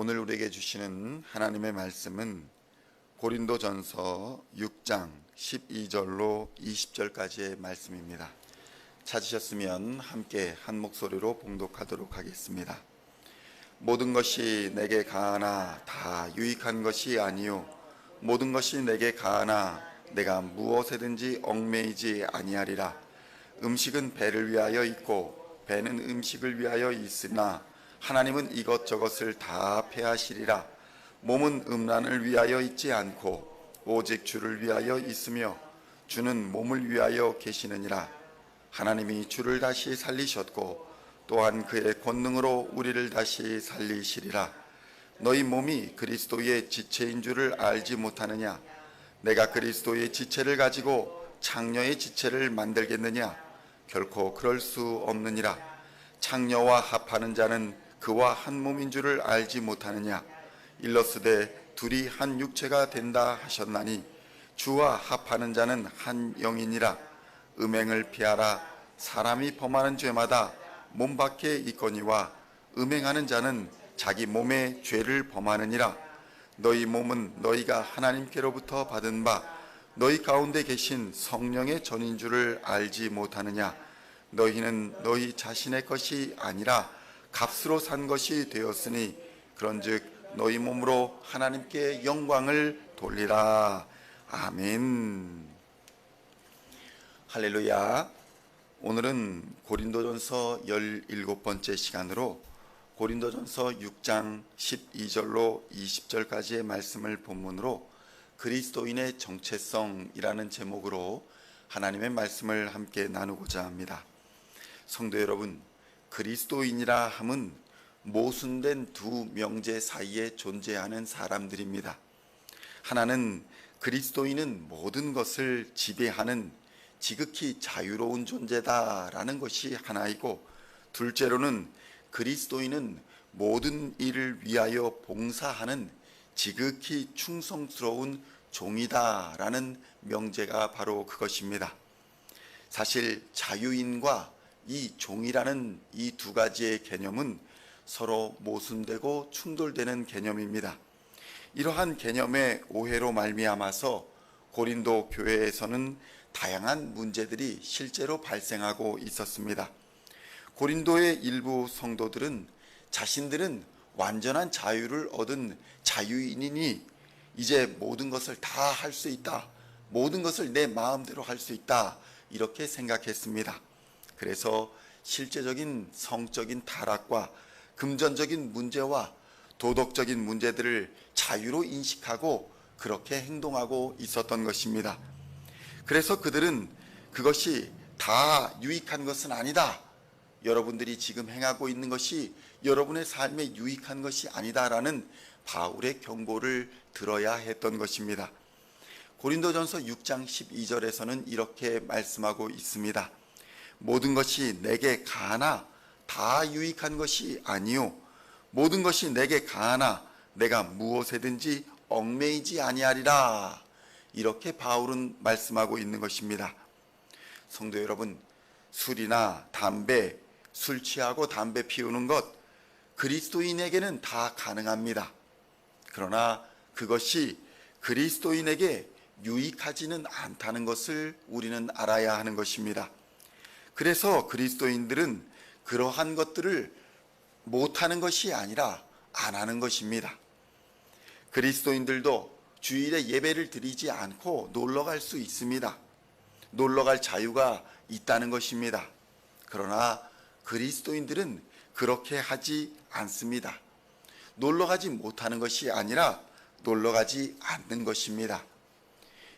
오늘 우리에게 주시는 하나님의 말씀은 고린도전서 6장 12절로 20절까지의 말씀입니다. 찾으셨으면 함께 한 목소리로 봉독하도록 하겠습니다. 모든 것이 내게 가하나 다 유익한 것이 아니요 모든 것이 내게 가하나 내가 무엇에든지 얽매이지 아니하리라. 음식은 배를 위하여 있고 배는 음식을 위하여 있으나 하나님은 이것저것을 다 폐하시리라. 몸은 음란을 위하여 있지 않고 오직 주를 위하여 있으며 주는 몸을 위하여 계시느니라. 하나님이 주를 다시 살리셨고 또한 그의 권능으로 우리를 다시 살리시리라. 너희 몸이 그리스도의 지체인 줄을 알지 못하느냐? 내가 그리스도의 지체를 가지고 창녀의 지체를 만들겠느냐? 결코 그럴 수 없느니라. 창녀와 합하는 자는 그와 한 몸인 줄을 알지 못하느냐? 일러스되 둘이 한 육체가 된다 하셨나니 주와 합하는 자는 한 영이니라. 음행을 피하라. 사람이 범하는 죄마다 몸 밖에 있거니와 음행하는 자는 자기 몸에 죄를 범하느니라. 너희 몸은 너희가 하나님께로부터 받은 바 너희 가운데 계신 성령의 전인 줄을 알지 못하느냐? 너희는 너희 자신의 것이 아니라 값으로 산 것이 되었으니 그런즉 너희 몸으로 하나님께 영광을 돌리라. 아멘. 할렐루야. 오늘은 고린도전서 17번째 시간으로 고린도전서 6장 12절로 20절까지의 말씀을 본문으로 그리스도인의 정체성이라는 제목으로 하나님의 말씀을 함께 나누고자 합니다. 성도 여러분, 그리스도인이라 함은 모순된 두 명제 사이에 존재하는 사람들입니다. 하나는 그리스도인은 모든 것을 지배하는 지극히 자유로운 존재다라는 것이 하나이고, 둘째로는 그리스도인은 모든 일을 위하여 봉사하는 지극히 충성스러운 종이다라는 명제가 바로 그것입니다. 사실 자유인과 이 종이라는 이 두 가지의 개념은 서로 모순되고 충돌되는 개념입니다. 이러한 개념의 오해로 말미암아서 고린도 교회에서는 다양한 문제들이 실제로 발생하고 있었습니다. 고린도의 일부 성도들은 자신들은 완전한 자유를 얻은 자유인이니 이제 모든 것을 다 할 수 있다, 모든 것을 내 마음대로 할 수 있다, 이렇게 생각했습니다. 그래서 실제적인 성적인 타락과 금전적인 문제와 도덕적인 문제들을 자유로 인식하고 그렇게 행동하고 있었던 것입니다. 그래서 그들은 그것이 다 유익한 것은 아니다, 여러분들이 지금 행하고 있는 것이 여러분의 삶에 유익한 것이 아니다라는 바울의 경고를 들어야 했던 것입니다. 고린도전서 6장 12절에서는 이렇게 말씀하고 있습니다. 모든 것이 내게 가하나 다 유익한 것이 아니요 모든 것이 내게 가하나 내가 무엇에든지 얽매이지 아니하리라. 이렇게 바울은 말씀하고 있는 것입니다. 성도 여러분, 술이나 담배, 술 취하고 담배 피우는 것, 그리스도인에게는 다 가능합니다. 그러나 그것이 그리스도인에게 유익하지는 않다는 것을 우리는 알아야 하는 것입니다. 그래서 그리스도인들은 그러한 것들을 못하는 것이 아니라 안 하는 것입니다. 그리스도인들도 주일에 예배를 드리지 않고 놀러 갈 수 있습니다. 놀러 갈 자유가 있다는 것입니다. 그러나 그리스도인들은 그렇게 하지 않습니다. 놀러 가지 못하는 것이 아니라 놀러 가지 않는 것입니다.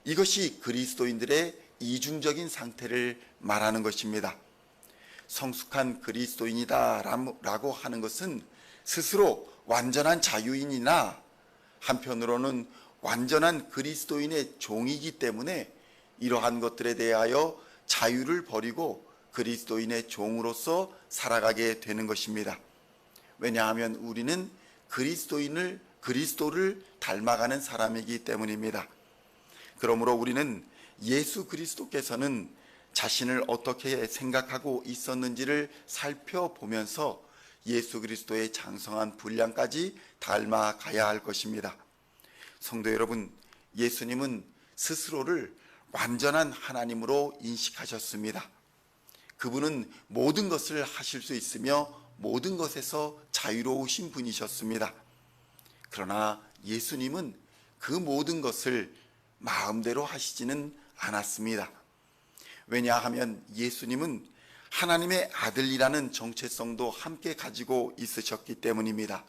이것이 그리스도인들의 이중적인 상태를 말하는 것입니다. 성숙한 그리스도인이다라고 하는 것은 스스로 완전한 자유인이나 한편으로는 완전한 그리스도인의 종이기 때문에 이러한 것들에 대하여 자유를 버리고 그리스도인의 종으로서 살아가게 되는 것입니다. 왜냐하면 우리는 그리스도를 닮아가는 사람이기 때문입니다. 그러므로 우리는 예수 그리스도께서는 자신을 어떻게 생각하고 있었는지를 살펴보면서 예수 그리스도의 장성한 분량까지 닮아가야 할 것입니다. 성도 여러분, 예수님은 스스로를 완전한 하나님으로 인식하셨습니다. 그분은 모든 것을 하실 수 있으며 모든 것에서 자유로우신 분이셨습니다. 그러나 예수님은 그 모든 것을 마음대로 하시지는 않았습니다. 왜냐하면 예수님은 하나님의 아들이라는 정체성도 함께 가지고 있으셨기 때문입니다.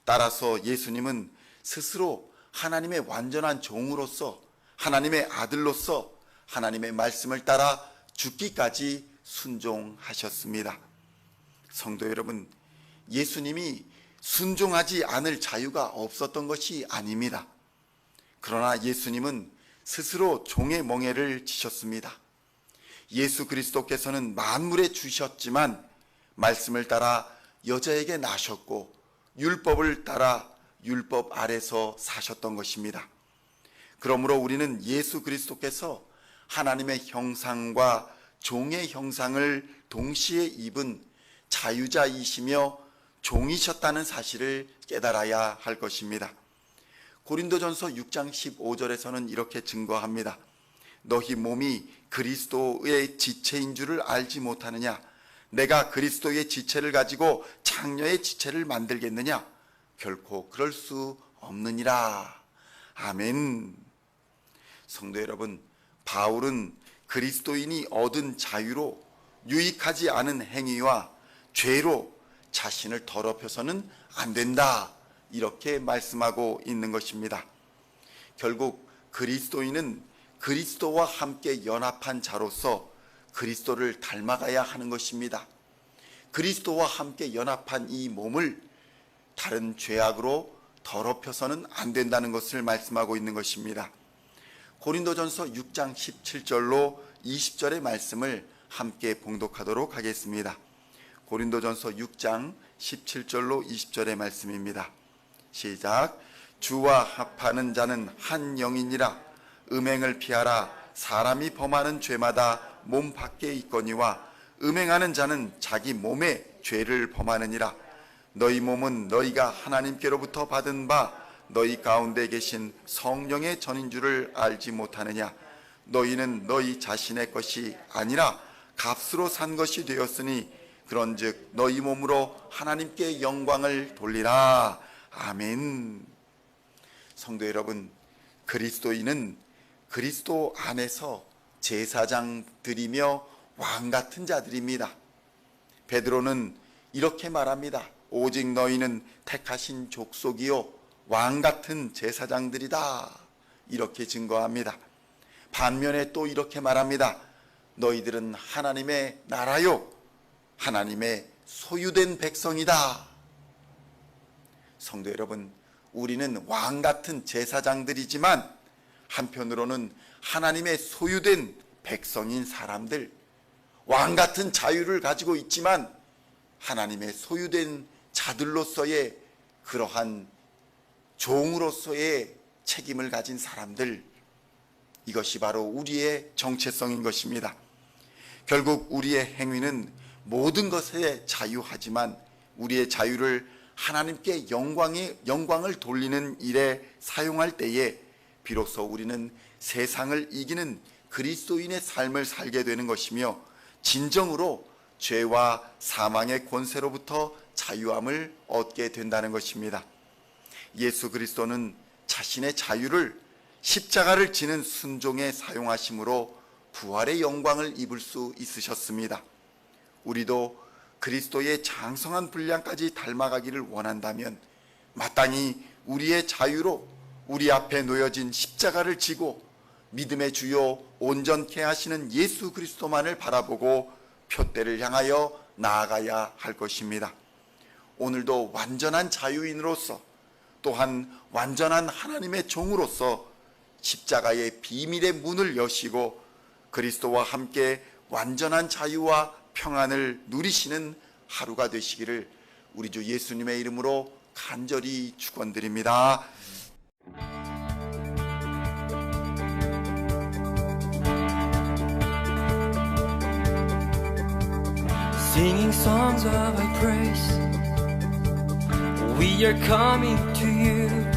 따라서 예수님은 스스로 하나님의 완전한 종으로서, 하나님의 아들로서 하나님의 말씀을 따라 죽기까지 순종하셨습니다. 성도 여러분, 예수님이 순종하지 않을 자유가 없었던 것이 아닙니다. 그러나 예수님은 스스로 종의 멍에를 지셨습니다. 예수 그리스도께서는 만물에 주셨지만 말씀을 따라 여자에게 나셨고 율법을 따라 율법 아래서 사셨던 것입니다. 그러므로 우리는 예수 그리스도께서 하나님의 형상과 종의 형상을 동시에 입은 자유자이시며 종이셨다는 사실을 깨달아야 할 것입니다. 고린도전서 6장 15절에서는 이렇게 증거합니다. 너희 몸이 그리스도의 지체인 줄을 알지 못하느냐? 내가 그리스도의 지체를 가지고 장녀의 지체를 만들겠느냐? 결코 그럴 수 없느니라. 아멘. 성도 여러분, 바울은 그리스도인이 얻은 자유로 유익하지 않은 행위와 죄로 자신을 더럽혀서는 안 된다, 이렇게 말씀하고 있는 것입니다. 결국 그리스도인은 그리스도와 함께 연합한 자로서 그리스도를 닮아가야 하는 것입니다. 그리스도와 함께 연합한 이 몸을 다른 죄악으로 더럽혀서는 안 된다는 것을 말씀하고 있는 것입니다. 고린도전서 6장 17절로 20절의 말씀을 함께 봉독하도록 하겠습니다. 고린도전서 6장 17절로 20절의 말씀입니다. 시작. 주와 합하는 자는 한 영이니라. 음행을 피하라. 사람이 범하는 죄마다 몸 밖에 있거니와 음행하는 자는 자기 몸에 죄를 범하느니라. 너희 몸은 너희가 하나님께로부터 받은 바 너희 가운데 계신 성령의 전인 줄을 알지 못하느냐? 너희는 너희 자신의 것이 아니라 값으로 산 것이 되었으니 그런즉 너희 몸으로 하나님께 영광을 돌리라. 아멘. 성도 여러분, 그리스도인은 그리스도 안에서 제사장들이며 왕 같은 자들입니다. 베드로는 이렇게 말합니다. 오직 너희는 택하신 족속이요 왕 같은 제사장들이다, 이렇게 증거합니다. 반면에 또 이렇게 말합니다. 너희들은 하나님의 나라요 하나님의 소유된 백성이다. 성도 여러분, 우리는 왕 같은 제사장들이지만 한편으로는 하나님의 소유된 백성인 사람들, 왕 같은 자유를 가지고 있지만 하나님의 소유된 자들로서의 그러한 종으로서의 책임을 가진 사람들, 이것이 바로 우리의 정체성인 것입니다. 결국 우리의 행위는 모든 것에 자유하지만 우리의 자유를 하나님께 영광을 돌리는 일에 사용할 때에 비로소 우리는 세상을 이기는 그리스도인의 삶을 살게 되는 것이며 진정으로 죄와 사망의 권세로부터 자유함을 얻게 된다는 것입니다. 예수 그리스도는 자신의 자유를 십자가를 지는 순종에 사용하심으로 부활의 영광을 입을 수 있으셨습니다. 우리도 그리스도의 장성한 분량까지 닮아가기를 원한다면 마땅히 우리의 자유로 우리 앞에 놓여진 십자가를 지고 믿음의 주요 온전케 하시는 예수 그리스도만을 바라보고 표대를 향하여 나아가야 할 것입니다. 오늘도 완전한 자유인으로서 또한 완전한 하나님의 종으로서 십자가의 비밀의 문을 여시고 그리스도와 함께 완전한 자유와 평안을 누리시는 하루가 되시기를 우리 주 예수님의 이름으로 간절히 축원드립니다. singing songs of our praise. We are coming to you.